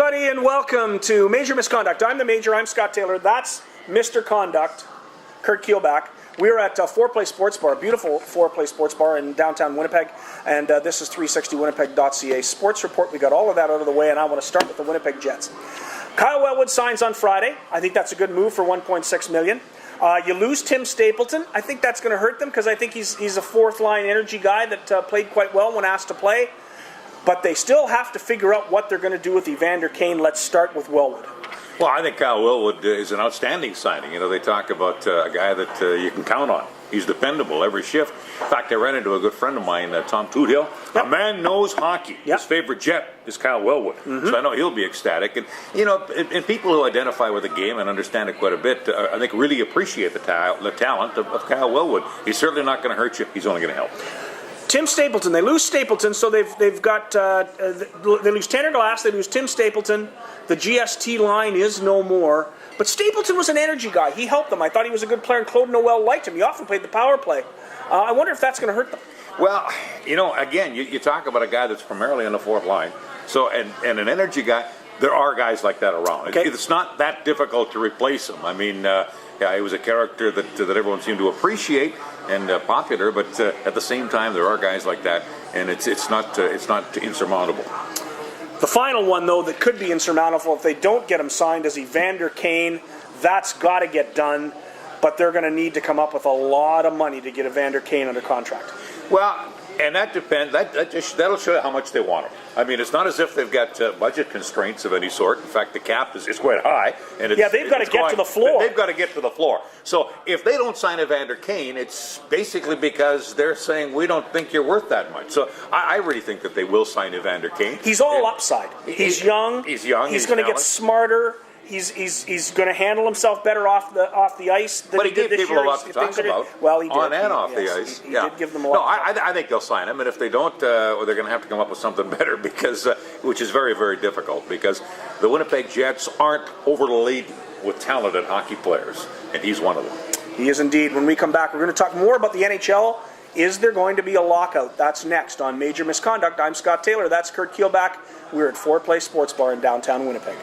everybody, and welcome to Major Misconduct. I'm the Major, I'm Scott Taylor. That's Mr. Conduct, Curt Keilback. We're at Foreplay Sports Bar, beautiful Foreplay Sports Bar in downtown Winnipeg, and this is 360Winnipeg.ca Sports Report. We got all of that out of the way, and I want to start with the Winnipeg Jets. Kyle Wellwood signs on Friday. I think that's a good move for $1.6 million. You lose Tim Stapleton. I think that's going to hurt them because I think he's a fourth-line energy guy that played quite well when asked to play. But they still have to figure out what they're going to do with Evander Kane. Let's start with Wellwood. Well, I think Kyle Wellwood is an outstanding signing. You know, they talk about a guy that you can count on. He's dependable every shift. In fact, I ran into a good friend of mine, Tom Toothill. Yep. A man knows hockey. Yep. His favorite Jet is Kyle Wellwood. Mm-hmm. So I know he'll be ecstatic. And, you know, and people who identify with the game and understand it quite a bit, I think really appreciate the talent of Kyle Wellwood. He's certainly not going to hurt you. He's only going to help. Tim Stapleton, they lose Stapleton, so they've got, they lose Tanner Glass, they lose Tim Stapleton, the GST line is no more, but Stapleton was an energy guy, he helped them, I thought he was a good player, and Claude Noel liked him, he often played the power play. I wonder if that's going to hurt them. Well, you know, again, you talk about a guy that's primarily on the fourth line, so and an energy guy, there are guys like that around. Okay. It's not that difficult to replace him. I mean, he was a character that everyone seemed to appreciate and popular, but at the same time, there are guys like that, and it's not insurmountable. The final one, though, that could be insurmountable if they don't get him signed is Evander Kane. That's got to get done, but they're going to need to come up with a lot of money to get Evander Kane under contract. Well, and that depends. That'll show you how much they want him. I mean, it's not as if they've got budget constraints of any sort. In fact, the cap is quite high. And they've got to get to the floor. They've got to get to the floor. So if they don't sign Evander Kane, it's basically because they're saying, we don't think you're worth that much. So I really think that they will sign Evander Kane. He's all upside. He's young. He's young. He's going to get smarter. He's going to handle himself better off the ice than but he did this year. But he gave people a lot to talk about. Well, he did. On and off the ice. He did give them a lot. No, I think they'll sign him, and if they don't, they're going to have to come up with something better, because which is very, very difficult, because the Winnipeg Jets aren't overladen with talented hockey players, and he's one of them. He is indeed. When we come back, we're going to talk more about the NHL. Is there going to be a lockout? That's next on Major Misconduct. I'm Scott Taylor. That's Curt Keilback. We're at Foreplay Sports Bar in downtown Winnipeg.